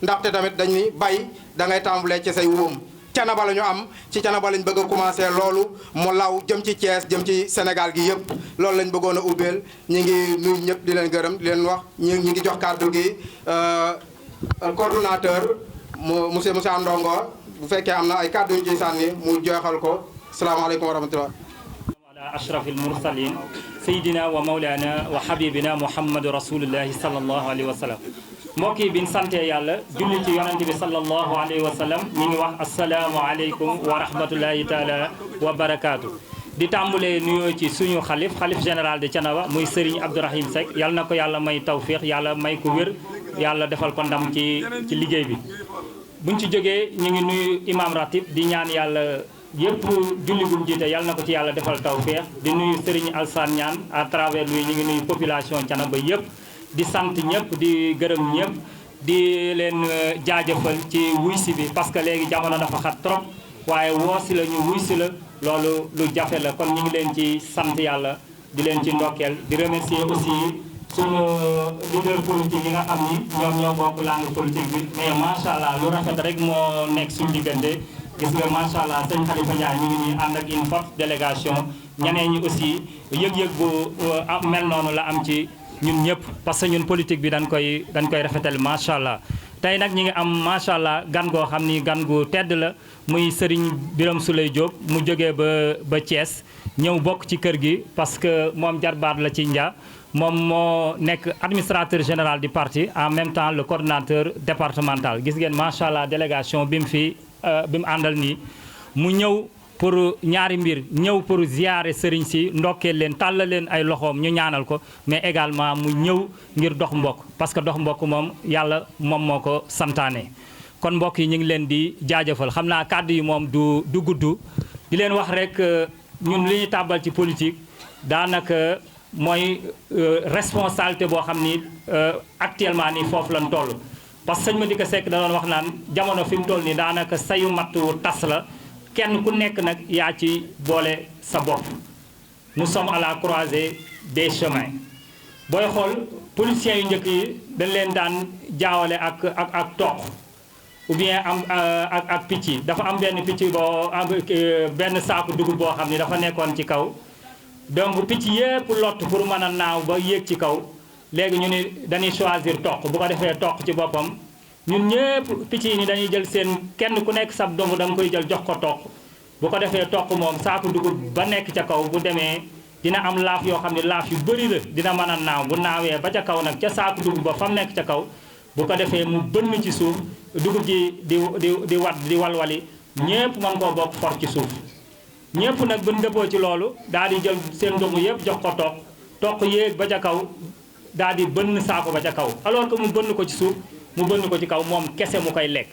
ndaxte tamit dañuy bay da ngay tàmbalee ci say wóom. Thiénaba la ñu am ci Thiénaba lañ bëgg a commencé loolu mu law jëm ci Thiès jëm ci Sénégal gi yëpp loolu lañ bëggoon a ubbeel ñi ngi nuyu ñëpp di leen gërëm di leen wax ñi ngi jox kàddu gi coordonnateur monsieur Ndongo bu fekkee am na ay kàddu yu ciy sànni mu joxal ko salaamaaleykum wa rahmatullah. ala ashrafil mursalin sayyidina wa mawlana wa habibina muhammadu rasulillahi sallallahu alayhi wa sallam. mbokk yi bi ñu sante yàlla julli ci yonante bi sallallahu alayhi wa sallam ñu ngi wax asalaamualeykum wa rahmatullahi taala wa barakaatu. di tàmbalee nuyoo ci suñu xalif général de Thiénaba muy Serigne Abdourahim Seck yal na ko yàlla may tawfiix yàlla may ko wér yàlla defal ko ndam ci liggéey bi. buñ ci jógee ñu ngi nuyu imam ratib di ñaan yàlla yëpp julli gum jiite yal na ko ci yàlla defal tawfiix di nuyu Serigne Alsane Niane à travers lui ñu ngi nuyu population Thiénaba yëpp. di sant ñëpp di gërëm ñëpp di leen jaajëfal ci wuy si bi parce que léegi jamono dafa xat trop waaye woo si la ñu wuy si la loolu lu jafe la kon ñu ngi leen ci sant yàlla di leen ci ndokkeel di remercier aussi suñu leader politique yi nga xam ni ñoom ñoo bokk langue politique bi mais macha allah lu rafet rek moo nekk suñu diggante gis nga macha allah sëñ Khalifa Ndiaye ñu ngi nii ànd ak une forte délégation ñeneen ñi aussi yëg-yëg bu mel noonu la am ci ñun ñëpp parce que ñun politique bi dañ koy rafetal macha allah tey nag ñi ngi am macha allah gan goo xam ni gan gu tedd la muy Serigne Birame Souleye Diop mu jógee ba Thiès ñëw bokk ci kër gi parce que moom jarbaat la ci Ndia moom moo nekk administrateur général du parti en même temps le coordonnateur départemental gis ngeen macha allah délégation bi mu àndal nii mu ñëw pour ñaari mbir ñëw pour ziyaare sëriñ si ndokkeel leen tàllal leen ay loxoom ñu ñaanal ko mais également mu ñëw ngir dox mbokk parce que dox mbokk moom yàlla moom moo ko santaane. kon mbokk yi ñu ngi leen di jaajëfal xam naa kàddu yi moom du gudd di leen wax rek ñun li ñu tàbbal ci politique daanaka mooy responsabilité boo xam ni actuellement nii foofu lañ toll. parce que sëñ Madické Seck da doon wax naan jamono fi mu toll nii daanaka sayu mattu tas la. kenn ku nekk nag yaa ci boole sa bopp nous sommes à la croisée des chemins booy xool politiciens yu njëkk yi dañ leen daan jaawale ak toq ou bien ak picc yi dafa am benn picc boo benn saaku dugub boo xam ni dafa nekkoon ci kaw donc picc yépp lott pour mën a naaw ba yéeg ci kaw léegi ñu ni dañuy choisir toq bu ko defee toq ci boppam ñun ñëpp picc yi ni dañuy jël seen kenn ku nekk sab dong da nga koy jël jox ko toq bu ko defee toq moom saako dugub ba nekk ca kaw bu demee dina am laaf yoo xam ne laaf yu bëri la dina mën a naaw bu naawee ba ca kaw nag ca saako dugub ba fa mu nekk ca kaw bu ko defee mu bënn ci suuf dugub ji di walwali ñëpp mën koo bokk for ci suuf ñëpp nag buñ dëppoo ci loolu daal di jël seen dong yëpp jox ko toq yéeg ba ca kaw daal di bënn saako ba ca kaw alors que mu bënn ko ci suuf mu bënn ko ci kaw moom kese mu koy lekk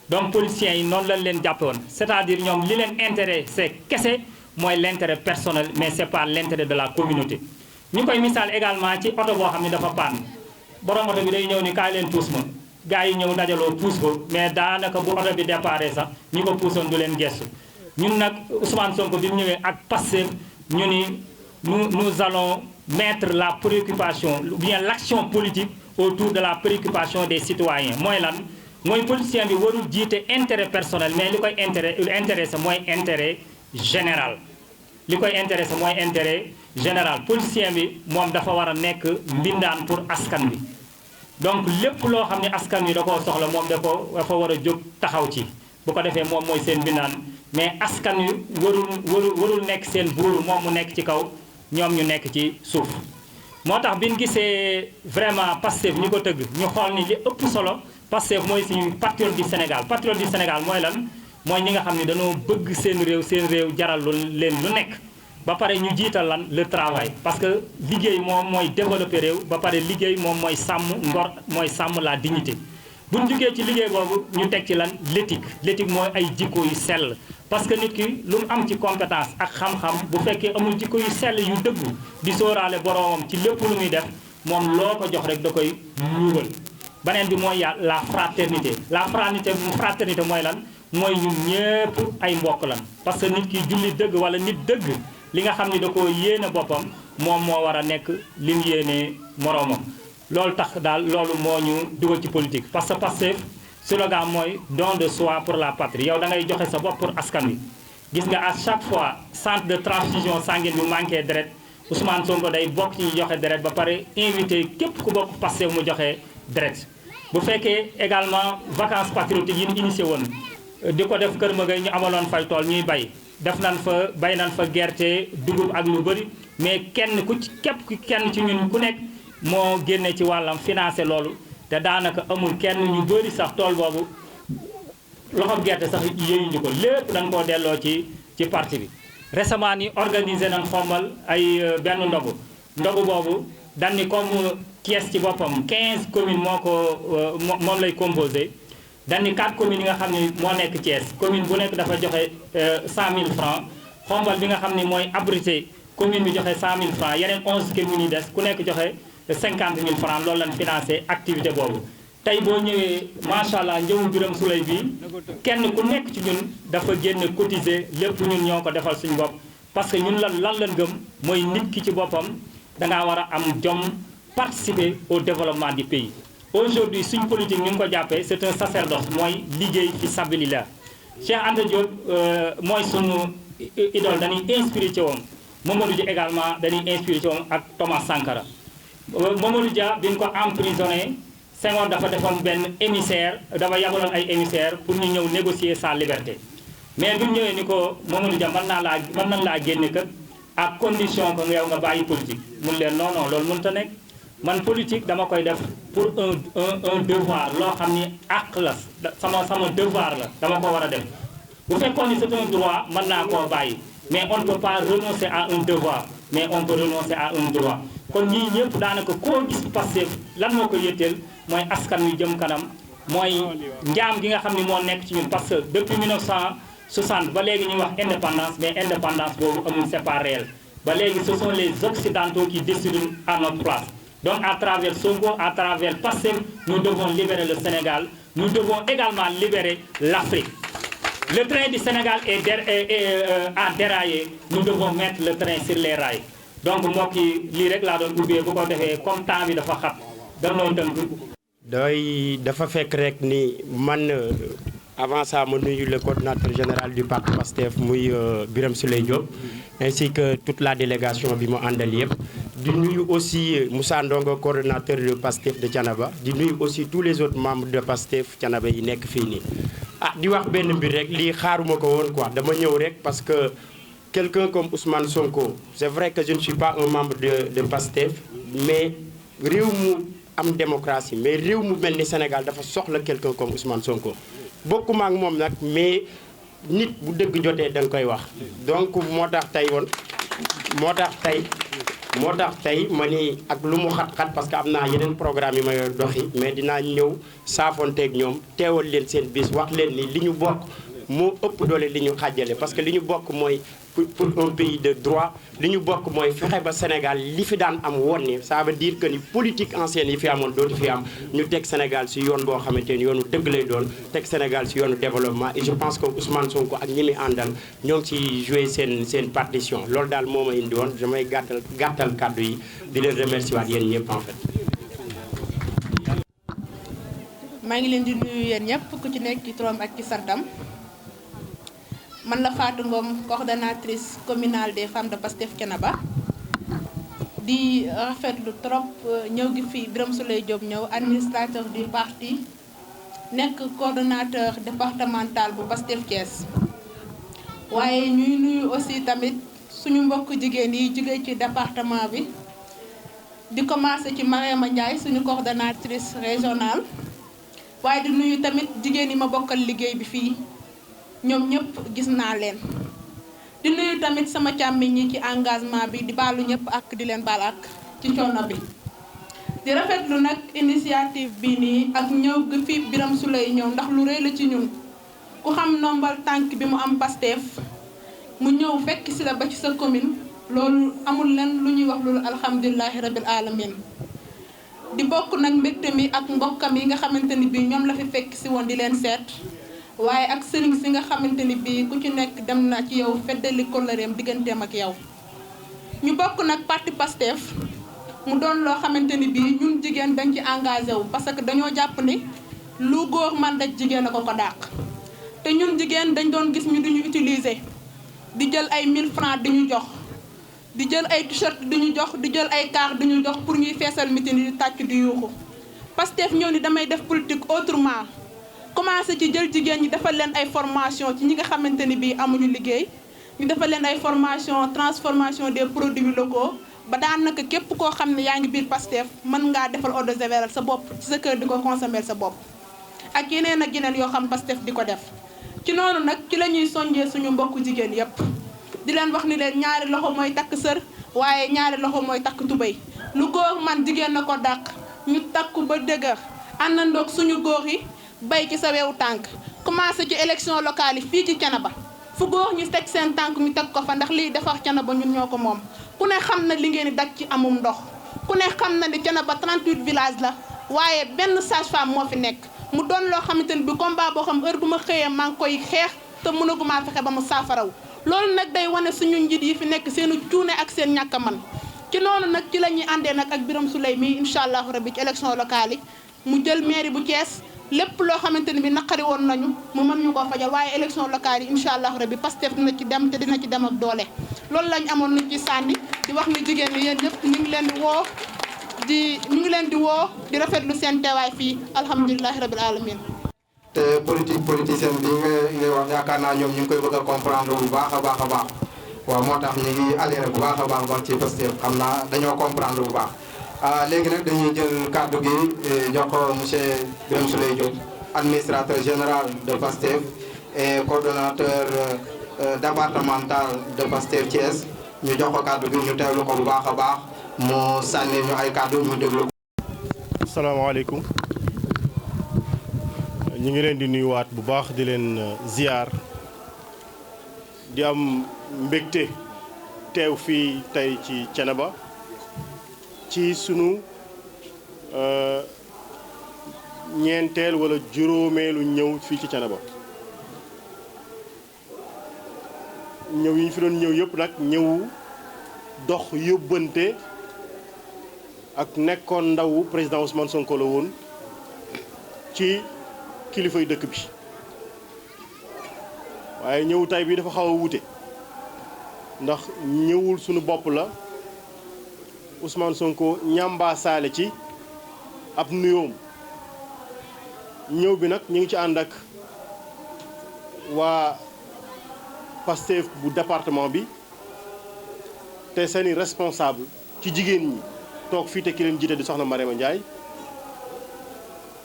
donc politiciens yi noonu lañ leen jàppe woon c'est-à-dire ñoom li leen intérêt c'est kese mooy l'intérêt personnel mais c'est pas l'intérêt de la communauté ñu koy misaal également ci oto boo xam ne dafa panne borom oto bi day ñëw ni kaay leen puus ma gars yi ñëw dajaloo puus ko mais daanaka bu oto bi déparé sax ñi ko puusoon du leen gestu ñun nag Ousmane Sonko bi mu ñëwee ak Pastef ñu ni nous allons mettre la préoccupation ou bien l'action politique autour de la préoccupation des citoyens mooy lan mooy politicien bi warul jiite intérêt personnel mais li koy intéressé mooy intérêt général li koy intéressé mooy intérêt général politicien bi moom dafa war a nekk mbindaan pour askan bi donc lépp loo xam ne askan wi da koo soxla moom dafa war a jóg taxaw ci bu ko defee moom mooy seen mbindaan mais askan wi warul nekk seen buur moom mu nekk ci kaw ñoom ñu nekk ci suuf moo tax bi ñu gisee vraiment Pastef ñi ko tëgg ñu xool ni li ëpp solo Pastef mooy suñu patriote du Sénégal patriote du Sénégal mooy lan mooy ñi nga xam ne dañoo bëgg seen réew jaral leen lu nekk ba pare ñu jiital lan le travail parce que liggéey moom mooy développer réew ba pare liggéey moom mooy sàmm ngor mooy sàmm la dignité bu ñu jugee ci liggéey boobu ñu teg ci lan l'éthique mooy ay jikko yu sell parce que nit ki lu mu am ci compétence ak xam-xam bu fekkee amul jikko yu sell yu dëggu di sóoraale boroomam ci lépp lu muy def moom loo ko jox rek da koy luubal beneen bi mooy la fraternité fraternité mooy lan mooy ñun ñépp ay mbokk lan parce que nit ki julli dëgg wala nit dëgg li nga xam ni da ko yéene boppam moom moo war a nekk li mu yéene moroomam loolu tax daal loolu moo ñu dugal ci politique parce que Pastef slogan mooy don de soi pour la patrie yow da ngay joxe sa bopp pour askan wi. gis nga à chaque fois centre de transfusion sanguine bu manqué deret Ousmane Sonko day bokk ci joxe deret ba pare invité képp ku bokk Pastef mu joxe deret. bu fekkee également vacances patriotiques yi ñu initié woon di ko def Kër Magay ñu amaloon fay tool ñuy bay def nañ fa bay nañ fa gerte dugub ak lu bëri mais kenn ci ñun ku nekk moo génne ci wàllam financé loolu te daanaka amul kenn ñu bëri sax tool boobu loxoom gerte sax yéeyuñu ko lépp dañ koo delloo ci parti bi. récemment ni organisé nañ Xombal ay benn ndogu boobu dañ ni comme Thiès ci boppam 15 communes moom lay composé dañ ni 4 communes yi nga xam ne moo nekk Thiès commune bu nekk dafa joxe 100 000 francs Xombal bi nga xam ne mooy abrité commune bi joxe 100 000 francs yeneen 11 communes yi des ku nekk joxe 50 000 francs loolu lañ financé activité boobu. tey boo ñëwee macha allah njëwu Birame Souleye bi kenn ku nekk ci ñun dafa génn cotiser lépp ñun ñoo ko defal suñu bopp parce que ñun lan lañ gëm mooy nit ki ci boppam dangaa war a am jom participer au développement du pays. aujourd'hui suñ politique ñu ngi ko jàppee c'est un sacerdoce mooy liggéey fi sabilillah Cheikh Anta Diop mooy suñu idole dañuy inspiré ci woon Mamadou Dia également dañuy inspiré ci woon ak Thomas Sankara. Mamadou Dia bi ñu ko emprisonné Senghor dafa defoon benn émissaire dafa yabaloon ay émissaire pour ñu ñëw négocier sa liberté mais bi ñu ñëwee ni ko Mamadou Dia mën nañ laa génne kat à condition que yow nga bàyyi politique mun leen non loolu mënut a nekk man politique dama koy def pour un devoir loo xam ni àq la sama devoir la dama ko war a def bu fekkoon ni c'est un droit mën naa koo bàyyi mais on ne peut pas renoncer à un devoir mais on peut renoncer à un droit kon ñii ñëpp daanaka koo gis Pastef lan moo ko yëtteel mooy askan wi jëm kanam mooy njaam gi nga xam ne moo nekk ci ñun parce que depuis 1960 ba léegi ñuy wax indépendance mais indépendance boobu amul c'est pas réel ba léegi ce sont les occidentaux qui décident à notre place donc à travers Sonko à travers Pastef nous devons libérer le Sénégal nous devons également libérer l'Afrique. Le train du Sénégal a déraillé nous devons mettre le train sur les rails donc mbokk yi lii rek laa doon ubbee bu ko defee comme temps bi dafa xat dañoo tënk. dafa fekk rek ni man avant ça ma nuyu le coordinateur général du parti Pastef muy Birame Souleye Diop ainsi que toute la délégation bi mu àndal yëpp. di nuyu aussi Moussa Ndongo coordonnateur de Pastef de Thiénaba di nuyu aussi tous les autres membres de Pastef Thiénaba yi nekk fii nii. di wax benn mbir rek lii xaaruma ko woon quoi dama ñëw rek parce que quelqu'un comme Ousmane Sonko c'est vrai que je ne suis pas un membre de Pastef mais réew mu am démocratie mais réew mu mel ni Sénégal dafa soxla quelqu'un comme Ousmane Sonko bokkuma ak moom nag mais nit bu dëgg jotee da nga koy wax donc moo tax tey ma ni ak lu mu xat-xat parce que am naa yeneen programme yi may doxi mais dinaa ñëw saafonteeg ñoom teewal leen seen bis wax leen ni li ñu bokk moo ëpp doole li ñu xàjjale parce que li ñu bokk mooy pour un pays de droit li ñu bokk mooy fexe ba Sénégal li fi daan am woon ni ça veut dire que ni politique ancienne yi fi amoon dootu fi am ñu teg Sénégal si yoon boo xamante ni yoonu dëgg lay doon teg Sénégal si yoonu développement et je pense que Ousmane Sonko ak ñi muy àndal ñoo ngi ci jouer seen partition loolu daal moo ma indi woon damay gàttal kàddu yi di leen remercier waat yéen ñëpp en fait. maa ngi leen di nuyu yéen ñëpp ku ci nekk ci turam ak ci santam. man la Fatou Ngom coordonnatrice communale des femmes de Pastef Thiénaba di rafetlu trop ñëw gi fi Birame Souleye Diop ñëw administrateur du parti nekk coordonnateur départemental bu Pastef Thiès waaye ñuy nuyu aussi tamit suñu mbokk jigéen yi jóge ci département bi di commencer ci Mariama Ndiaye suñu coordonnatrice régionale waaye di nuyu tamit jigéen yi ma bokkal liggéey bi fii ñoom ñëpp gis naa leen di nuyu tamit sama càmmiñ ñi ci engagement bi di baalu ñëpp ak di leen baal ak ci coono bi di rafetlu nag initiative bi nii ak ñëw gi fi Birame Souleye ñëw ndax lu rëy la ci ñun ku xam nombal tànk bi mu am Pastef mu ñëw fekk si la ba ci sa commune loolu amul leen lu ñuy wax loolu alhamdulilahi rabil alamin di bokk nag mbégte mi ak mbokkam yi nga xamante ni bii ñoom la fi fekk si woon di leen seet waaye ak sëriñ si nga xamante ni bii ku ci nekk dem na ci yow feddali kóllëreem digganteem ak yow ñu bokk nag parti Pastef mu doon loo xamante ni bii ñun jigéen dañ ci engagé wu parce que dañoo jàpp ni lu góor man daj jigéen a ko dàq te ñun jigéen dañ doon gis ñu duñu utiliser di jël ay 1000 francs di ñu jox di jël ay t-shirt di ñu jox di jël ay carte di ñu jox pour ñuy feesal mitin di tàcc di yuuxu Pastef ñëw ni damay def politique autrement commencé ci jël jigéen ñi defal leen ay formation ci ñi nga xamante ni bii amuñu liggéey ñu defal leen ay formation transformation des produits locaux ba daanaka képp koo xam ne yaa ngi biir Pastef mën ngaa defal eau de javel sa bopp ci sa kër di ko consommer sa bopp ak yeneen yoo xam Pastef di ko def ci noonu nag ci la ñuy soññee suñu mbokku jigéen yépp di leen wax ni leen ñaari loxo mooy takk sër waaye ñaari loxo mooy takk tubéy lu góor man jigéen na ko dàq ñu takku ba dëgër àndandoog suñu góor yi bay ci sa wewu tànk commencé ci élection locale yi fii ci Thiénaba fu góor ñu teg seen tànk ñu teg ko fa ndax lii defar Thiénaba ñun ñoo ko moom ku ne xam na li ngeen di daj ci amum ndox ku ne xam na ni Thiénaba 38 villages la waaye benn sage-femme moo fi nekk mu doon loo xamante ni bi combat boo xam heure bu ma xëyee maa ngi koy xeex te mënaguma fexe ba mu saafaraw loolu nag day wane suñu njiit yi fi nekk seenu cuune ak seen ñàkk a man ci noonu nag ci la ñuy àndee nag ak Birame Souleye mi incha allahu rabbi ci élection locale yi mu jël mairie bu Thiès lépp loo xamante ni bi naqari woon nañu mu mën ñu koo fajal waaye élection locale yi incha allahu rabbi Pastef dina ci dem te dina ci dem ak doole loolu lañ amoon luñ ci sànni di wax ni jigéen ñi yéen ñëpp ñu ngi leen di woo di rafetlu seen teewaay fii alhamdulilahi rabbil alamin te politicien bi ngay wax yaakaar naa ñoom ñu ngi koy bëgg a comprendre bu baax a baax a baax waaw moo tax ñu ngi adhéré bu baax a baax wax ci Pastef xam naa dañoo comprendre bu baax léegi nag dañuy jël kàddu gi jox ko monsieur Birame Souleye Diop administrateur général de Pastef et coordonnateur départemental de Pastef Thiès ñu jox ko kàddu gi ñu teewlu ko bu baax a baax mu sànni ñu ay kàddu ñu déglu ko. asalaamaaleykum ñu ngi leen di nuyuwaat bu baax di leen ziar di am mbégte teew fii tey ci Thiénaba ci sunu ñeenteel wala juróomeelu ñëw fii ci Thiénaba ñëw yi ñu fi doon ñëw yëpp nag ñëwu dox yóbbante ak nekkoon ndawu président Ousmane Sonko la woon ci kilifay dëkk bi waaye ñëw tay bi dafa xaw a wuute ndax ñëwul sunu bopp la Ousmane Sonko ñamba saale ci ab nuyoom ñëw bi nag ñu ngi ci ànd ak waa Pastef bu département bi te seeni responsable ci jigéen ñi toog fii te ki leen jiite di soxna Mariama Ndiaye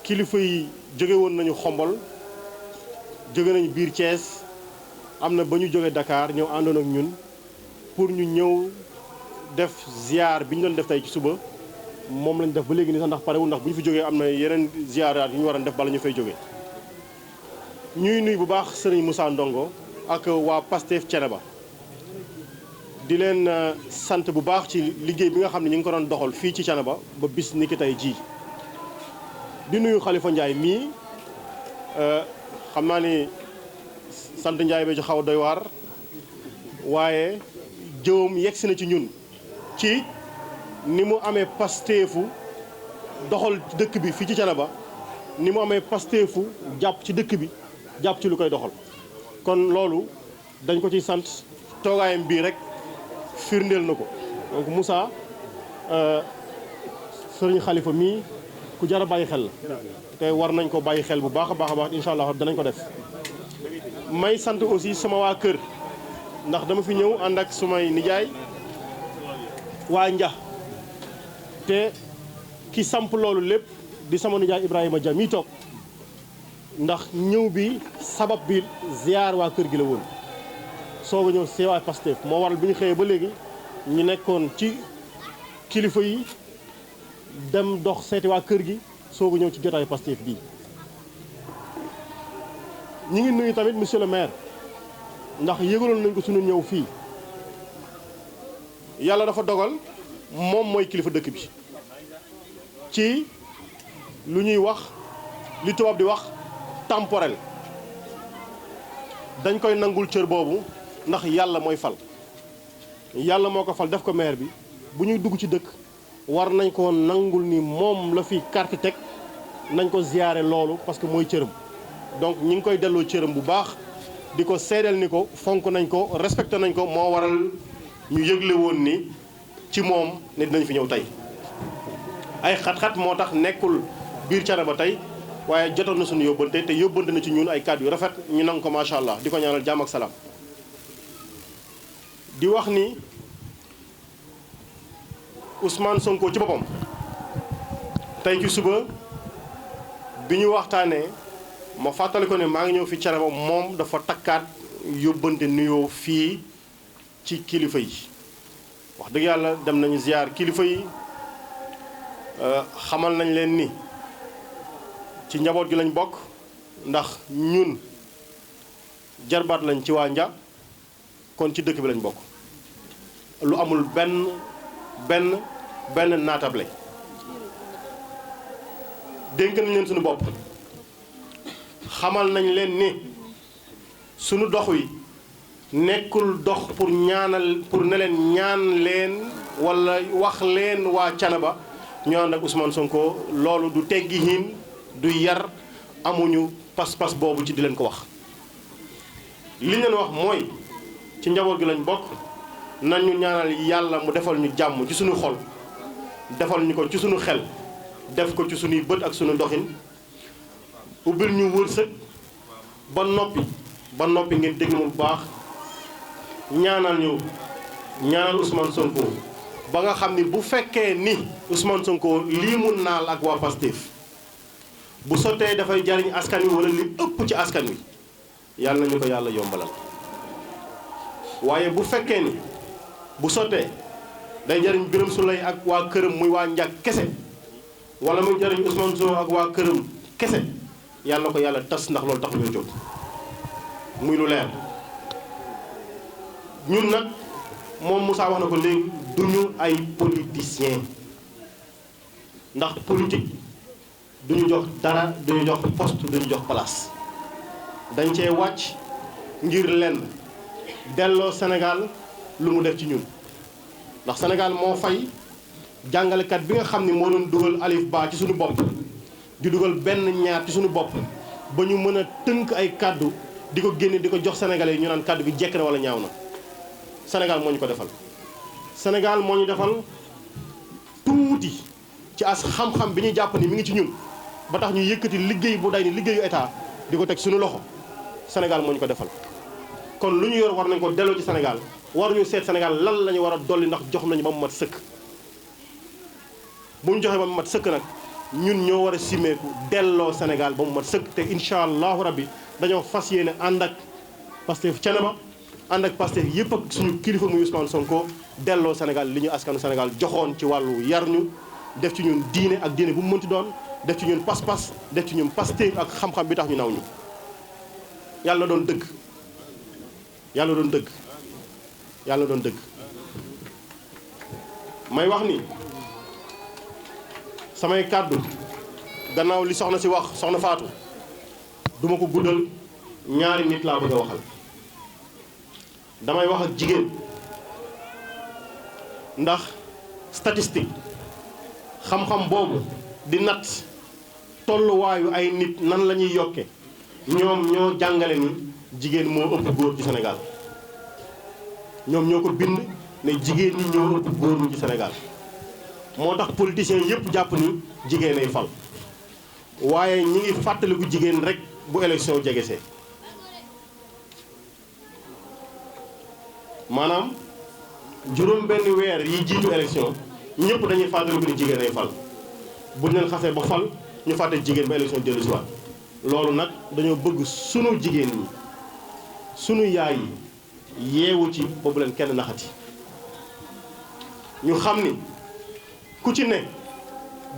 kilifa yi jóge woon nañu Xombol jóge nañu biir Thiès am na ba ñu jóge Dakar ñëw àndoon ak ñun pour ñu ñëw def ziar bi ñu doon def tey ci suba moom lañ def ba léegi nii sax ndax parewul ndax bu ñu fi jógee am na yeneen ziaraat yu ñu war a def bala ñu fay jógee ñuy nuy bu baax sëriñ Moussa Ndongo ak waa Pastef Thiénaba di leen sant bu baax ci liggéey bi nga xam ne ñu ngi ko doon doxal fii ci Thiénaba ba bis ni ki tey jii di nuyu Khalifa Ndiaye mii xam naa ni sant Ndiaye ba ci xaw a doy waar waaye jëwam yegsi na ci ñun ci ni mu amee pasteefu doxal dëkk bi fii ci Thiénaba ni mu amee pasteefu jàpp ci dëkk bi jàpp ci lu koy doxal kon loolu dañ ko ciy sant toogaayam bii rek firndeel na ko donc Moussa sëriñ Khalifa mii ku jar a bàyyi xel la te war nañ ko bàyyi xel bu baax a baax a baax incha allah danañ ko def may sant aussi sama waa kër ndax dama fi ñëw ànd ak sumay nijaay waa Nja te ki samp loolu lépp di sama nijaay Ibrahima Dia mii toog ndax ñëw bi sabab bi ziar waa kër gi la woon soog a ñëw see waa Pastef moo waral bi ñu xëyee ba léegi ñu nekkoon ci kilifa yi dem dox seeti waa kër gi soog a ñëw ci jotaayu Pastef bii. ñi ngi nuyu tamit monsieur le maire ndax yëgaloon nañ ko suñu ñëw fii yàlla dafa dogal moom mooy kilifa dëkk bi ci lu ñuy wax li tubaab di wax temporel dañ koy nangul cër boobu ndax yàlla mooy fal yàlla moo ko fal def ko maire bi bu ñuy dugg ci dëkk war nañ ko nangul ni moom la fi carte teg nañ ko ziyaare loolu parce que mooy cëram donc ñi ngi koy delloo cëram bu baax di ko seedeel ni ko fonk nañ ko respecté nañ ko moo waral ñu yëgle woon ni ci moom ne dinañ fi ñëw tey ay xat-xat moo tax nekkul biir Thiénaba tey waaye jotoon na suñu yóbbante te yóbbante na ci ñun ay kàddu yu rafet ñu nangu ko macha allah di ko ñaanal jàmm ak salaam di wax ni Ousmane Sonko ci boppam tey ci suba bi ñu waxtaanee ma fàttali ko ne maa ngi ñëw fi Thiénaba moom dafa takkaat yóbbante nuyoo fii ci kilifa yi wax dëgg yàlla dem nañu ziar kilifa yi xamal nañ leen ni ci njaboot gi lañ bokk ndax ñun jarbaat lañ ci waa Nja kon ci dëkk bi lañ bokk lu amul benn naatable dénk nañ leen suñu bopp xamal nañ leen ni suñu dox wi nekkul dox pour ñaanal pour ne leen ñaan leen walla wax leen waa Thiénaba ñu ànd ak Ousmane Sonko loolu du teggi hiin du yar amuñu pas-pas boobu ci di leen ko wax li leen wax mooy ci njaboot gi lañ bokk nañu ñaanal yàlla mu defal ñu jàmm ci suñu xol defal ñu ko ci suñu xel def ko ci suñuy bët ak suñu doxin ubbil ñu wërsëg ba noppi ngeen dégg mu bu baax ñaanal Ousmane Sonko ba nga xam ni bu fekkee ni Ousmane Sonko lii mu naal ak waa Pastef bu sottee dafay jariñ askan wi wala li ëpp ci askan wi yàlla nañu ko yàlla yombalal waaye bu fekkee ni bu sottee day jariñ Birame Souleye ak waa këram muy waa Ndiak kese wala muy jariñ Ousmane Sonko ak waa këram kese yàlla ko yàlla tas ndax loolu tax ñoo jóg muy lu leer ñun nag moom Moussa wax na ko léegi duñu ay politiciens ndax politique duñu jox dara duñu jox poste duñu jox place dañ cee wàcc ngir lenn delloo Sénégal lu mu def ci ñun ndax Sénégal moo fay jàngalekat bi nga xam ni moo doon dugal alif ba ci suñu bopp di dugal benn ñaar ci suñu bopp ba ñu mën a tënk ay kàddu di ko génne di ko jox sénégalais yi ñu naan kàddu gi jekk na wala ñaaw na Sénégal moo ñu ko defal Sénégal moo ñu defal tuuti ci as xam-xam bi ñuy jàpp ni mi ngi ci ñun ba tax ñu yëkkati liggéey bu day ni liggéeyu état di ko teg suñu loxo Sénégal moo ñu ko defal kon lu ñu yor war nañ ko delloo ci Sénégal war ñu seet Sénégal lan la ñu war a dolli ndax jox nañu ba mu mat sëkk bu ñu joxee ba mu mat sëkk nag ñun ñoo war a simeeku delloo Sénégal ba mu mat sëkk te incha allahu rabbi dañoo fas yéene ànd ak Pastef Thiénaba ànd ak Pastef yëpp ak suñu kilifa muy Ousmane Sonko delloo Sénégal li ñu askanu Sénégal joxoon ci wàllu yar ñu def ci ñun diine ak diine bu mu mënti doon def ci ñun pas-pas def ci ñun Pastef ak xam-xam bi tax ñu naw ñu yàlla doon dëgg yàlla doon dëgg yàlla doon dëgg may wax ni samay kàddu gannaaw li soxna si wax soxna Fatou duma ko guddal ñaari nit laa bëgg a waxal damay wax ak jigéen ndax statistique xam-xam boobu di natt tolluwaayu ay nit nan la ñuy yokke ñoom ñoo jàngale ni jigéen moo ëpp góor ci Sénégal ñoom ñoo ko bind ne jigéen ñi ñoo ëpp góor ñi ci Sénégal moo tax politiciens yëpp jàpp ni jigéen ay fal waaye ñi ngi fàttaliku jigéen rek bu élection jegesee maanaam juróom benn weer yi jiitu élection ñëpp dañuy fàttaliku ni jigéen ay fal bu ñu leen xasee ba fal ñu fàtte jigéen ba élection dellu si waat loolu nag dañoo bëgg sunu jigéen ñi sunu yaay yi yeewu ci boobu leen kenn naxati ñu xam ni ku ci ne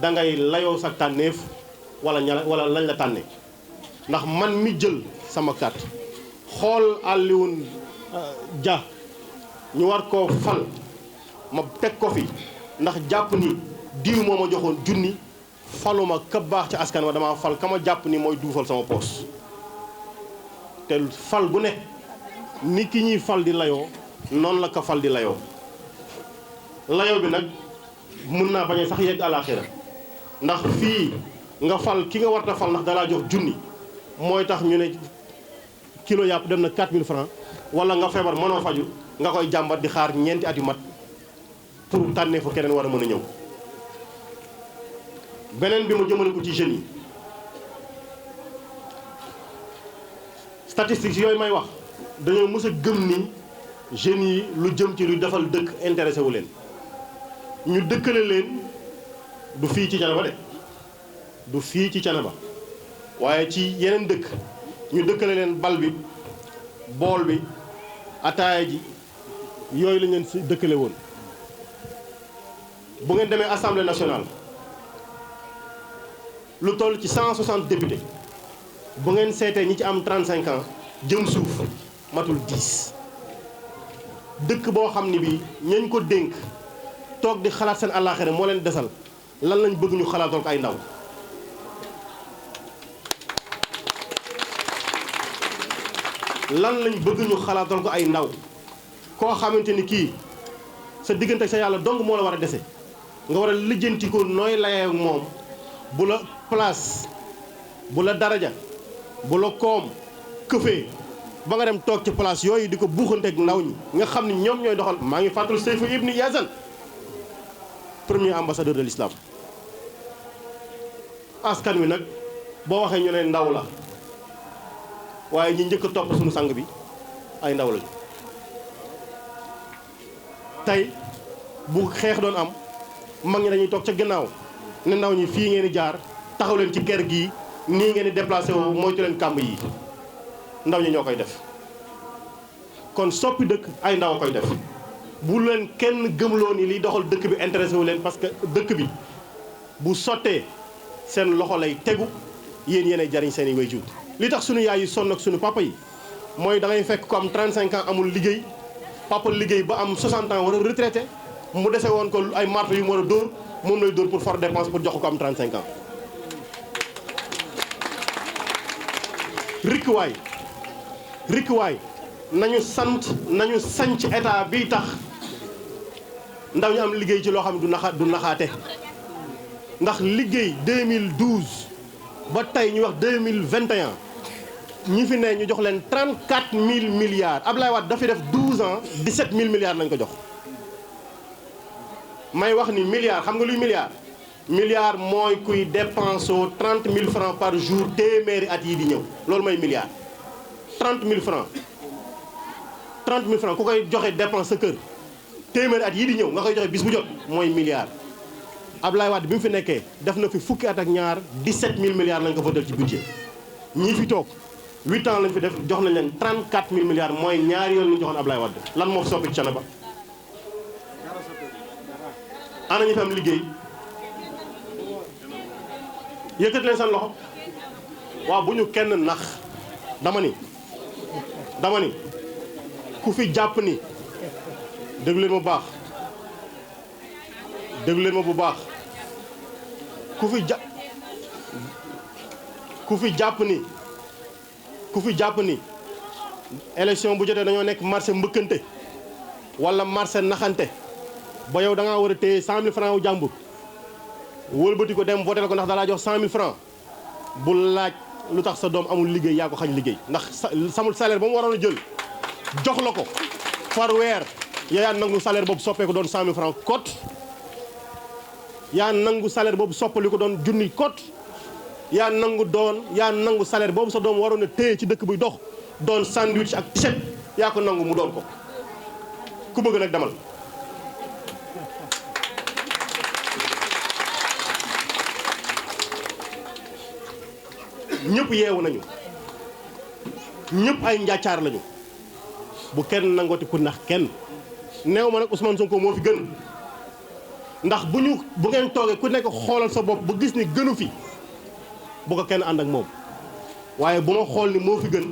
da ngay layoo sa tànneef wala lañ la tànne ndax man mi jël sama carte xool Alioune Dia ñu war koo fal ma teg ko fi ndax jàpp ni diw moo ma joxoon junni faluma ka baax ci askan wa dama fal ka ma jàpp ni mooy duufal sama poos te fal bu ne ni ki ñuy fal di layoo noonu la ko fal di layoo layoo bi nag mën naa bañ a sax yegg àlaaxira ndax fii nga fal ki nga warta fal ndax dalaa jox junni mooy tax ñu ne kilo yàpp dem na 4000 francs wala nga feebar mënoo faju nga koy jàmbat di xaar ñeenti at yu mat pour tànnee fa keneen war a mën a ñëw. beneen bi ma jëmale ko ci jeunes yi statistiques yooyu may wax dañoo mës a gëm ni jeunes yi lu jëm ci luy defal dëkk intéressé wu leen ñu dëkkale leen du fii ci Thiénaba de du fii ci Thiénaba waaye ci yeneen dëkk ñu dëkkale leen bal bi bool bi ataaya ji yooyu lañ leen si dëkkale woon. bu ngeen demee assemblée nationale lu toll ci 160 députés bu ngeen seetee ñi ci am 35 ans jëm suuf matul 10 dëkk boo xam ni bii ñañ ko dénk toog di xalaat seen àllaaxira moo leen desal lan lañ bëgg ñu xalaatoon ko ay ndaw. lan lañ bëgg ñu xalaatoon ko ay ndaw koo xamante ni kii sa diggante ak sa yàlla dong moo la war a dese nga war a lijjanti ko nooy layee ak moom bu la place bu la daraja bu la koom këfee ba nga dem toog ci place yooyu di ko buuxanteeg ndaw ñi nga xam ni ñoom ñooy doxal. maa ngi fàttali Seyfu Ibni Yazan premier ambassadeur de l'islam askan wi nag boo waxee ñu ne ndaw la waaye ñi njëkk a topp suñu sang bi ay ndaw lañu. tey bu xeex doon am mag ñi dañuy toog ca gannaaw ne ndaw ñi fii ngeen di jaar taxaw leen ci kër gii nii ngeen di déplacé woo moytu leen kàmb yi ndaw ñi ñoo koy def. kon soppi dëkk ay ndaw a koy def bu leen kenn gëmloo ni liy doxal dëkk bi intéressé wu leen parce que dëkk bi bu sottee seen loxo lay tegu yéen yéenay jariñ seen i waajur. li tax sunu yaay yi sonn ak sunu papa yi mooy da ngay fekk ko am 35 ans amul liggéey papa liggéey ba am 60 ans war a retraité mu dese woon ko ay marto yu mu war a dóor moom lay dóor pour for dépense pour jox ko am 35 ans. rikkuwaay nañu sanc état bi tax ndaw ñu am liggéey ci loo xam ne du naxaate ndax liggéey 2012 ba tey ñu wax 2021 ñi fi ne ñu jox leen 34000 milliards Abdoulaye Wade dafa def 12 ans 17000 milliards lañ ko jox. may wax ni milliards xam nga luy milliard mooy kuy dépensoo 30 000 francs par jour téeméeri at yi di ñëw loolu mooy milliard. 30 000 francs 30 000 francs ku koy joxe dépense sa kër téeméeri at yi di ñëw nga koy joxe bis bu jot mooy milliard. Abdoulaye Wade bi mu fi nekkee def na fi fukki at ak ñaar 17000 milliards lañ ko fa def ci budget ñii fi toog 8 ans lañ fi def jox nañ leen 34000 milliards mooy ñaari yoon ñu joxoon Abdoulaye Wade lan moo fi soppi ci Thiénaba ana ñu fi am liggéey yëkkat leen seen loxo waaw bu ñu kenn nax dama ni ku fi jàpp ni déglu leen ma baax déglu leen ma bu baax ku fi jàpp ni élection bu jotee dañoo nekk marché mbëkkante wala marché naxante ba yow da ngaa war a téye 100000 francs wu jàmbur wëlbati ko dem voté ko ndax dalaa jox 100000 francs bu laaj lu tax sa doom amul liggéey yaa ko xañ liggéey ndax samul salaire ba mu waroon a jël jox la ko par weer yaa nangu salaire boobu soppeeku doon 100000 francs cote yaa nangu salaire boobu soppali ko doon junni cote yaa nangu salaire boobu sa doom waroon a téye ci dëkk buy dox doon sandwich ak t-shirt yaa ko nangu mu doon ko ku bëgg nag demal. ñëpp yeewu nañu ñëpp ay njàccaar lañu bu kenn nangooti ku nax kenn neew ma nag Ousmane Sonko moo fi gën ndax bu ngeen toogee ku nekk xoolal sa bopp ba gis ni gënu fi bu ko kenn ànd ak moom waaye bu ma xool ni moo fi gën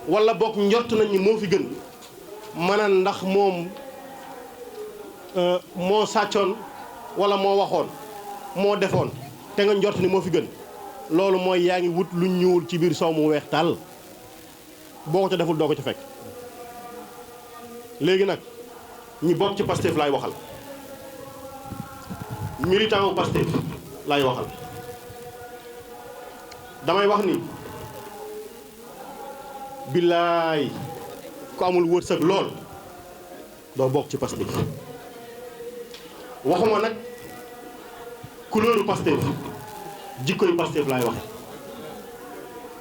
wala boog njort nañ ni moo fi gën mana ndax moom moo sàccoon wala moo waxoon moo defoon te nga njort ni moo fi gën loolu mooy yaa ngi wut lu ñuul ci biir soow mu weex tàll boo ko ca deful doo ko ca fekk. léegi nag ñi bokk ci Pastef laay waxal militant wu Pastef laay waxal damay wax ni billaay ku amul wërsëg lool doo bokk ci Pastef waxuma nag couleuru Pastef jikkoy Pastef laay wax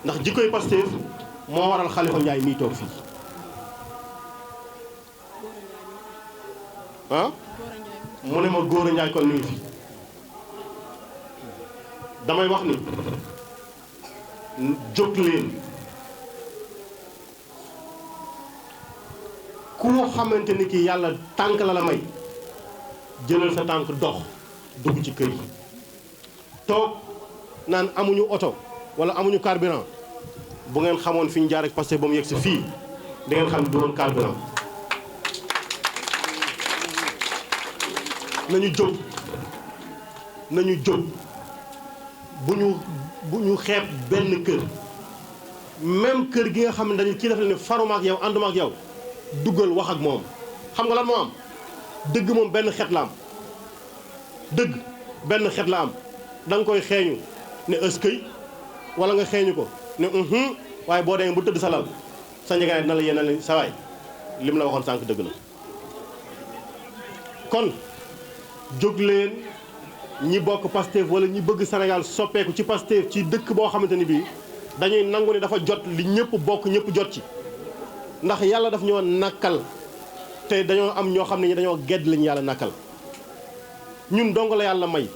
ndax jikkoy Pastef moo waral Khalifa Ndiaye mii toog fii ah mu ne ma Gora Ndiaye kon mi ngi fi damay wax ni jóg leen ku xamante ni ki yàlla tànk la may jëlal sa tànk dox dugg ci kër yi toog naan amuñu oto wala amuñu carburant bu ngeen xamoon fi ñu jaar ak Pastef ba mu yegg si fii da ngeen xam ne du woon carburant nañu jóg bu ñu xeeb benn kër même kër gi nga xam ne dañu kii def ne faruma ak yow ànduma ak yow duggal wax ak moom xam nga lan moo am dëgg moom benn xet la am dëgg benn xet la am da nga koy xeeñu ne ëskëy wala nga xeeñu ko ne waaye boo demee bu tëdd sa lal sa njëgaane dina la yenal sa waay li mu la waxoon sànq dëgg na kon jóg leen ñi bokk Pastef wala ñi bëgg Sénégal soppeeku ci Pastef ci dëkk boo xamante ni bii dañuy nangu ne dafa jot li ñëpp bokk ñëpp jot ci ndax yàlla daf ñoo nakkal te dañoo am ñoo xam ne ñi dañoo gedd lañu yàlla nakkal ñun dong la yàlla may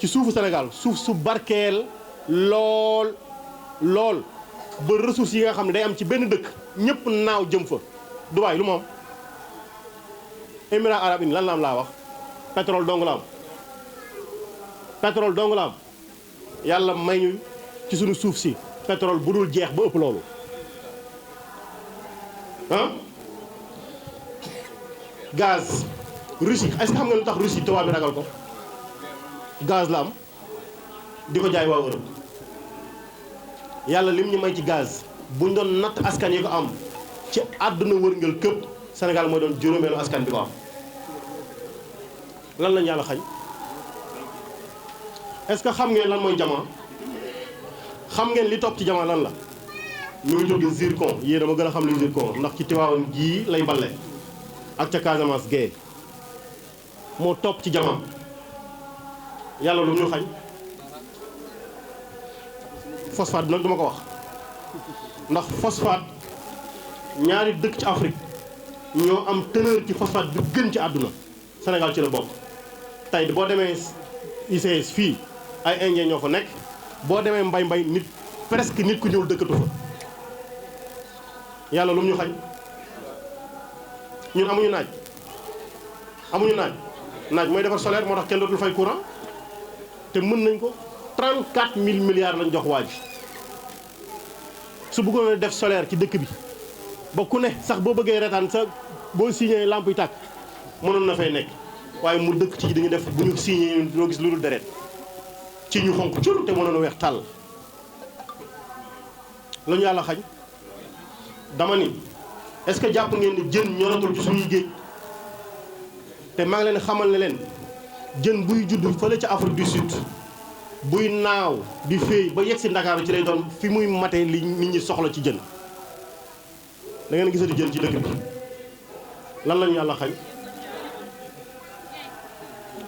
ci suufu Sénégal suuf su barkeel lool ba ressources yi nga xam ne day am ci benn dëkk ñëpp naaw jëm fa Dubaï lu mu am Émirats arabes unis lan la am laa wax pétrole dong la am pétrole dong la am yàlla may ñu ci suñu suuf si pétrole bu dul jeex ba ëpp loolu ah gaz Russie est-ce que xam nga lu tax Russie tubaab bi ragal ko gaz la am di ko jaay waa Europe yàlla lim ñu may ci gaz buñ doon natt askan yi ko am ci àdduna wërngal këpp Sénégal mooy doon juróomeelu askan bi ko am lan lañ yàlla xañ est-ce que xam ngeen lan mooy jamaa xam ngeen li topp ci jamaa lan la ñu ngi tudd zircon yéen dama gën a xam li zircon ndax ci Tiwaawan gii lay balle ak ca Casamance gee moo topp ci jamaa yàlla lu ñu xañ phosphate bi nag duma ko wax ndax phosphate ñaari dëkk ci Afrique ñoo am teneur ci phosphate bi gën ci àdduna Sénégal ci la bokk tey boo demee ICS fii ay indien ñoo fa nekk boo demee mbay nit presque nit ku ñuul dëkkatu fa yàlla lu mu ñu xañ ñun amuñu naaj mooy defar solaire moo tax kenn dootul fay courant te mën nañ ko 34 000 milliards lañ jox waa ji su bëggoon a def solaire ci dëkk bi ba ku ne sax boo bëggee retaan sa boo signé lamp yi tàkk mënoon na fay nekk waaye mu dëkk ci dañu def bu ñu signé doo gis lu dul deret ci ñu xonk cur te mënoon a weex tàll la ñu yàlla xañ dama ni est-ce que jàpp ngeen ni jën ñoratul ci suñuy géej te maa ngi leen xamal ne leen jën buy judd fële ca Afrique du Sud buy naaw di féey ba yegg si Ndakaaru ci lay doon fi muy matee li nit ñi soxla ci jën da ngeen gisati jën ci dëkk bi lan lañu yàlla xañ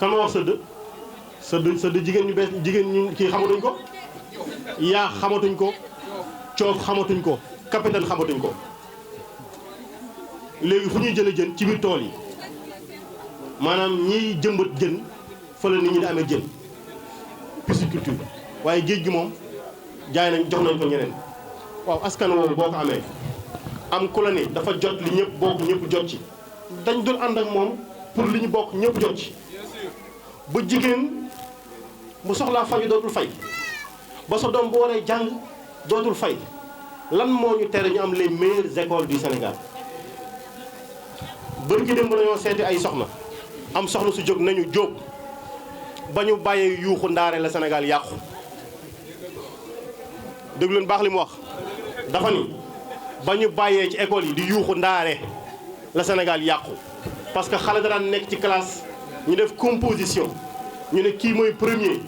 kan ma wax sëdd jigéen ñu bees jigéen ñu kii xamatuñ ko yaa xamatuñ ko coof xamatuñ ko capitaine xamatuñ ko léegi fu ñuy jële jën ci biir tool yi maanaam ñiy jëmbat jën fa la nit ñi di amee jën pisciculture waaye géej gi moom jaay nañ jox nañ ko ñeneen waaw askan woowu boo ko amee am ku la ne dafa jot li ñëpp bokk ñëpp jot ci dañ dul ànd ak moom pour li ñu bokk ñëpp jot ci ba jigéen bu soxlaa faju dootul fay ba sa doom bu waree jàng dootul fay lan moo ñu tere ñu am les meilleures écoles du Sénégal bari ki dem ba nañoo seeti ay soxna am soxna su jóg nañu jóg ba ñu bàyyee yuuxu ndaare la Sénégal yàqu déglu leen baax li mu wax dafa ni ba ñu bàyyee ci école yi di yuuxu ndaare la Sénégal yàqu parce que xale daan nekk ci classe ñu def composition ñu ne kii mooy premier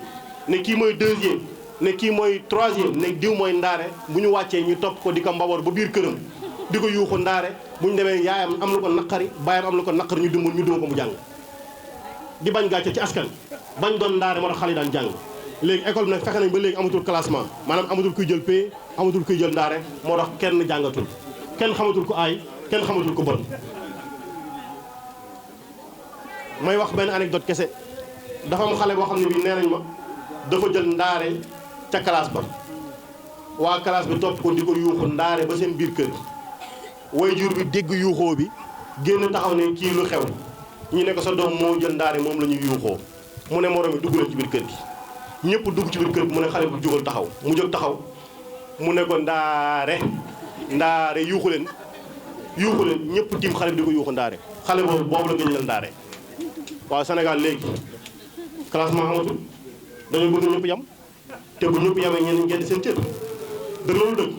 ne kii mooy deuxième ne kii mooy 3e ne diw mooy ndaare bu ñu wàccee ñu topp ko di ko mbaboor ba biir këram di ko yuuxu ndaare bu ñu demee yaayam am lu ko naqari baayam am lu ko naqari ñu duma ko mu jàng di bañ gàcce ci askan bañ doon ndaare moo tax xale yi daan jàng léegi école bi nag fexe nañ ba léegi amatul classement maanaam amatul kuy jël P amatul kuy jël ndaare moo tax kenn jàngatul kenn xamatul ko aay kenn xamatul ko bon may wax benn anecdote kese dafa am xale boo xam ne bii nee nañ ma dafa jël ndaare ca classe ba waa classe bi topp ko di ko yuuxu ndaare ba seen biir kër waajur bi dégg yuuxoo bi génn taxaw ne kii lu xew ñu ne ko sa doom moo jël ndaare moom la ñuy yuuxoo mu ne moroom yi dugg leen ci biir kër gi ñëpp dugg ci biir kër gi mu ne xale bu jógal taxaw mu jóg taxaw mu ne ko ndaare yuuxu leen ñëpp tiim xale bi di ko yuuxu ndaare xale boobu la gën jël ndaare waaw Sénégal léegi classement amatul dañoo bëgg ñëpp yam te bu ñëpp yamee ñenn ngeen seen cër dëgg loolu dëgg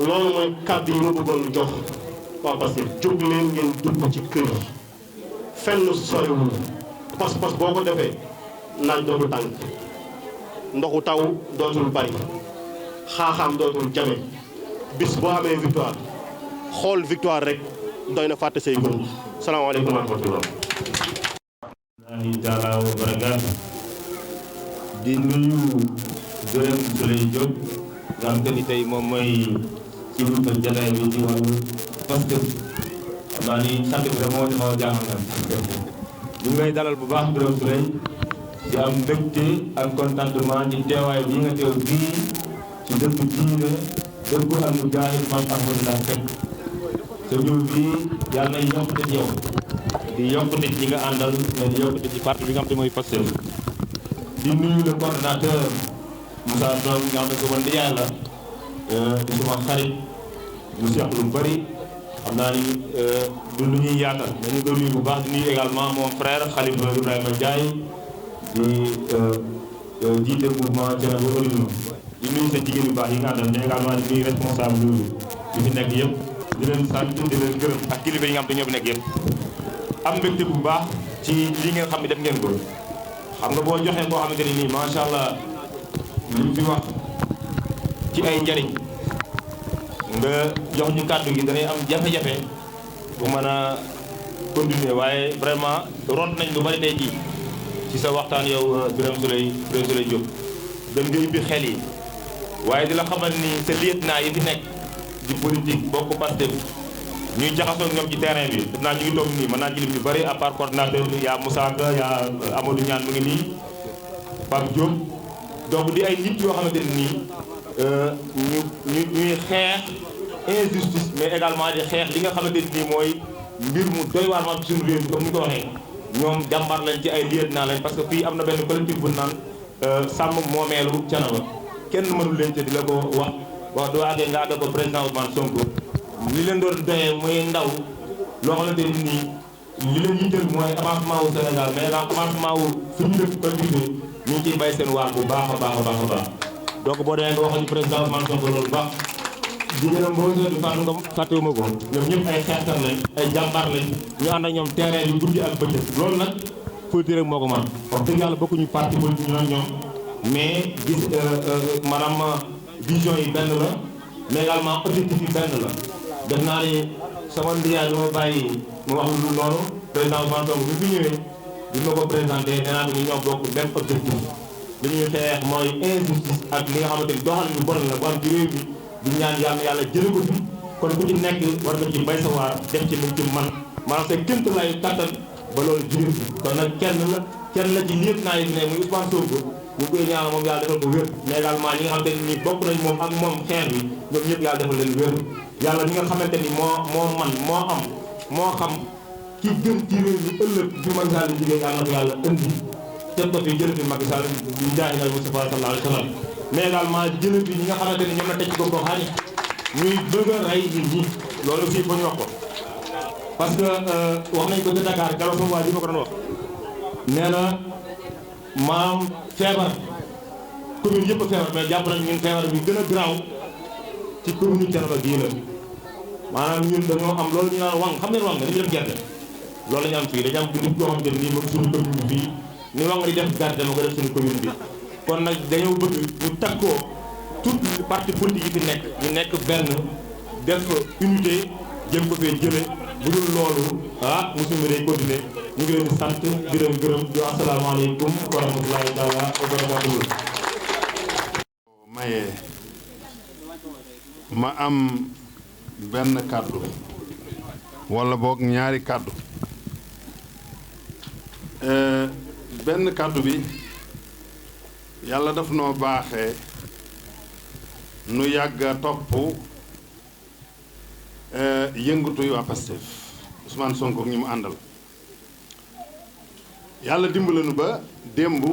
loolu mooy kàddu yi ma bëggoon jox waa parce que jóg leen ngeen dugg ci kër yi fenn soriwul pas-pas boo ko defee naaj dootul tànk ndoxu taw dootul bari xaaxaam dootul jame bis boo amee victoire xool victoire rek doy na fàtte say góor salaamaaleykum wa rahmatullah taala wa barakaatu di nuyu Birame Souleye Diop nga xam te ni tey moom mooy ci lu ko jataay bi ci wàllu Pastef xam naa ni sant bi rek moo ci xaw a jaaxal na ñu ngi lay dalal bu baax Birame Souleye di am mbégte ak contentement ci teewaay bi nga teew bii ci dëkk diine dëkku am nu jaahil Maam Ahmadou Ndack Seck sa ñëw bii yàlla na yokkute ci yow di yokkute ci ñi nga àndal mais di yokkute ci parti bi nga xam te mooy Pastef di nuyu le coordonnateur Moussa Ndong nga xam ne ko man di yàlla di suma xarit mu seex lu bëri xam naa ni du lu ñuy yaatal dañu ko nuyu bu baax di nuyu également mon frère Khalifa Ibrahima Ndiaye di jiite mouvement Thiénaba Horizon di nuyu sa jigéen yu baax yi nga àndal mais également di nuyu responsable yi fi nekk yëpp di leen sant di leen gërëm ak kilifa yi nga xam te ñoo fi nekk yëpp am mbégte bu baax ci li ngeen xam ne def ngeen ko xam nga boo joxee koo xamante ni nii macha allah li mu fi wax ci ay njariñ nga jox ñu kàddu gi danay am jafe-jafe bu mën a continuer waaye vraiment ront nañ lu bari tey jii ci sa waxtaan yow Birame Souleye Diop dem nga ubbi xel yi waaye di la xamal ni sa lieutenant yi fi nekk di politique bokk Pastef ñuy jaxasoo ñoom ci terrain bi def naa ñu ngi toog nii mën naa ci lim ñu bëri à part coordinateur bi yaa Moussa Ka yaa Amadou Niane mu ngi nii Pape Diop donc di ay nit yoo xamante ne nii ñuy xeex injustice mais également di xeex li nga xamante ne nii mooy mbir mu doy waar ma ci suñu réew mi comme ni ko waxee ñoom jàmbaar lañ ci ay lieutenant lañ parce que fii am na benn collectif bu naan sàmm moomeelu Thiénaba kenn mënul leen ci di la ko wax doo àggee nga àgg ko président Ousmane Sonko li leen doon doyee mooy ndaw loo xamante ni nii li leen yitteel mooy avancement wu Sénégal mais avancement wu suñu dëkk collectivité ñu ngi ciy bay seen waar bu baax a baax a baax a baax donc boo demee nga waxal ñu président Ousmane Sonko loolu baax jigéen am boo di Fatou Ngom fàttewuma ko ñoom ñëpp ay xeexkat lañ ay jàmbaar lañ ñu ànd ak ñoom terrain bi guddi ak bëccëg loolu nag politique rek moo ko man wax dëgg yàlla bokkuñu parti politique ñoom mais gis maanaam vision yi benn la mais également objectif yi benn la def naa ni sama ndiyaay bi ma bàyyi mu wax lu noonu président Ousmane Sonko bi fi ñëwee bi ma ko présenté nee naa ko ñu ñoo bokk benn objectif li ñuy xeex mooy injustice ak li nga xamante ni doxal ñu bon la bu am ci réew mi di ñaan yàlla jële ko fi kon ku ci nekk war nga ci bay sa waar def ci liñ ci man maanaam c'est kémt lay kattan ba loolu jóge fi kon nag kenn la ci liet naa yi fi ne muy Ousmane Sonko ñu koy ñaan moom yàlla defal ko wér mais également ñi nga xamante ni bokk nañ moom ak moom xeex bi ñoom ñëpp yàlla defal leen wér yàlla ñi nga xamante ni moo man moo xam ki gën ci réew mi ëllëg fi Macky Sall di jigéen yàlla na ko yàlla indi teg ko fi jële fi Macky Sall di jaahi nal Moustapha sallallahu alayhi wa sallam mais également jële fi ñi nga xamante ni ñoom la teg ci gox xaani ñuy bëgg a rey nit ñi loolu aussi fa ñu wax ko parce que wax nañ ko ci Dakar galo sama waa ji ma ko doon wax nee na maam feebar commune yëpp a feebar mais jàpp nañ ñun feebar bi gën a garaaw ci commune Thiénaba gii la maanaam ñun dañoo am loolu ñu naan wang xam ngeen wang dañuy def gerte loolu la ñu am fii dañu am nit koo xamante ni moom suñu commune bi fii ni wang di def gerte ma ko def suñu commune bi kon nag dañoo bëgg ñu takkoo toutes les partis politiques yi fi nekk ñu nekk benn def unité jëm ko fee jële bu dul loolu musu mi day continuer ñu ngi leen di sant di leen gërëm di asalaamaaleykum wa rahmatulahi taala wa barakatuhu. maye ma am benn kàddu walla boog ñaari kàddu benn kàddu bi yàlla daf noo baaxee nu yàgg a topp yëngatu yu waa Pastef Ousmane Sonko ak ñi mu àndal yàlla dimbali nu ba démb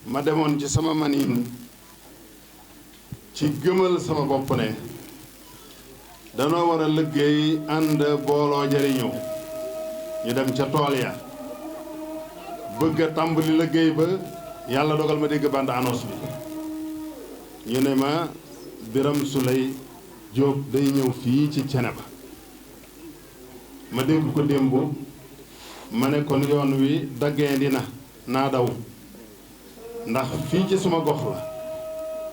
ma demoon ci sama maniin ci gëmal sama bopp ne danoo war a liggéey ànd booloo jariñoo ñu dem ca tool ya bëgg a tàmbali liggéey ba yàlla dogal ma dégg bande annonce bi ñu ne ma Birame Souleye Diop day ñëw fii ci Thiénaba ma dégg ko démb ma ne kon yoon wi daggee dina naa daw ndax fii ci suma gox la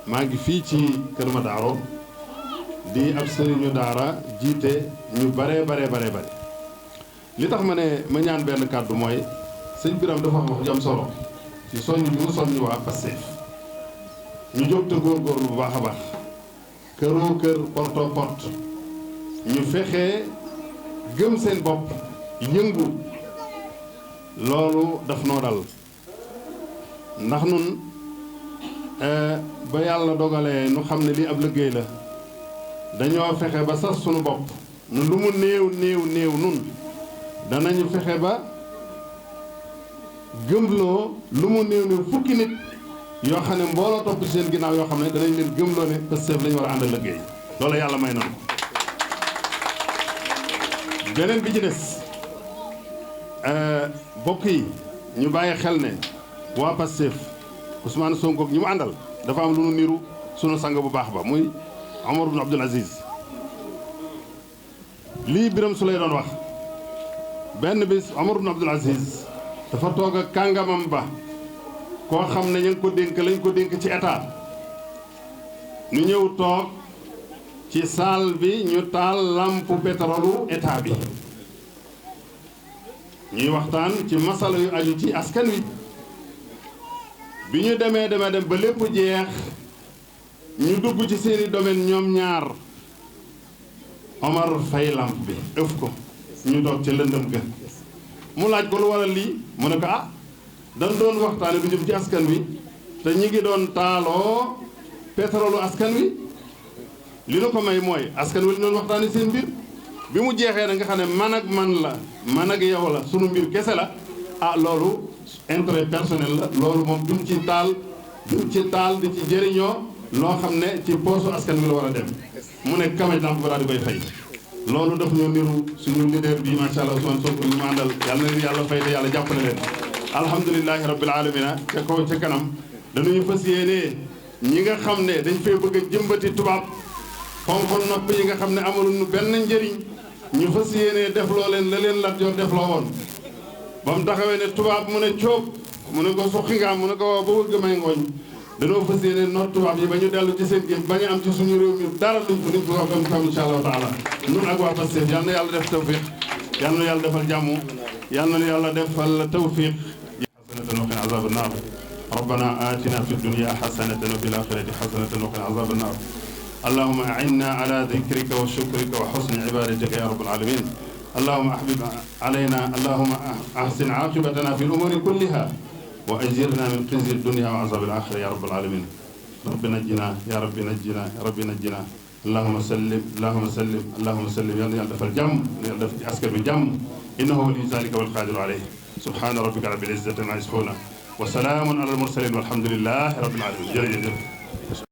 maa ngi fii ci Kër Madaro di ab sëriñu daara jiite ñu bare li tax ma ne ma ñaan benn kàddu mooy sëñ Birame dafa wax ju am solo ci soññ bi mu soññ waa Pastef ñu jóg te góorgóorlu bu baax a baax këroo kër porte à porte ñu fexe gëm seen bopp yëngu loolu daf noo dal ndax nun ba yàlla dogalee nu xam ne lii ab liggéey la dañoo fexe ba sas sunu bopp nu lu mu néew nun danañu fexe ba gëmloo lu mu néew fukki nit yoo xam ne mbooloo topp ci seen ginnaaw yoo xam ne danañ leen gëmloo ne Pastef lañu war a àndal liggéey loolu yàlla may nañu ko beneen bi ci des bokk yi ñu bàyyi xel ne waa Pastef Ousmane Sonko ak ñi mu àndal dafa am lu nu niru sunu sang bu baax ba muy Omar ibn Abdul Aziz lii Birame Souleye doon wax benn bis Omar ibn Abdul Aziz dafa toog ak kàngamam ba koo xam ne ñu ngi ko dénk lañ ko dénk ci état ñu ñëw toog ci salle bi ñu taal lampe pétrolu état bi ñuy waxtaan ci masala yu aju ci askan wi bi ñu demee dem ba lépp jeex ñu dugg ci seeni domaine ñoom ñaar Omar fay lampe bi ëf ko ñu toog ca lëndëm ga mu laaj ko lu waral lii mu ne ko dañ doon waxtaane du jëm ci askan wi te ñi ngi doon taaloo pétrolu askan wi li nu ko may mooy askan wi li doon waxtaane seen mbir bi mu jeexee na nga xam ne man ak man la man ak yow la sunu mbir kese la loolu intérêt personnel la loolu moom duñ ci taal di ci jëriñoo loo xam ne ci poosu askan wi la war a dem mu ne kamaj lamp ba daal di koy fay loolu daf ñoo niru suñu leader bi macha allah Ousmane Sonko ñu ma àndal yàlla na leen yàlla fay te yàlla jàppale leen alhamdulilahi rabbil alamina ca kaw ca kanam dañuy fas yéene ñi nga xam ne dañ fee bëgg a jëmbati tubaab xonqol nopp yi nga xam ne amaluñu benn njëriñ ñu fas yéene def loo leen la leen Lat Joor def loo woon ba mu taxawee ne tubaab mu ne cóob mu ne ko suqi nga mu ne ko waaw ba wëgg may ngooñ dañoo fas yéene noot tubaab yi ba ñu dellu ci seen géej bañ a am ci suñu réew mi dara luñ ko wax ba mu xam insha allahu taala nun ak waa Pastef yal na yàlla def tawfiq yal na yàlla defal jàmm yal na yàlla defal tawfiq حسنة وقنا عذاب النار ربنا آتنا في الدنيا حسنة وفي الآخرة حسنة وقنا عذاب النار اللهم أعنا على ذكرك وشكرك وحسن عبادتك يا رب العالمين اللهم أحبب علينا اللهم أحسن عاقبتنا في الأمور كلها وأجرنا من خزي الدنيا وعذاب الآخرة يا رب العالمين رب نجنا يا رب نجنا يا رب نجنا اللهم سلم اللهم سلم اللهم سلم يا رب الجم يا رب عسكر بالجم إنه ولي ذلك والقادر عليه سبحان ربك رب العزة عما يصفون وسلام على المرسلين والحمد لله رب العالمين jërëjëf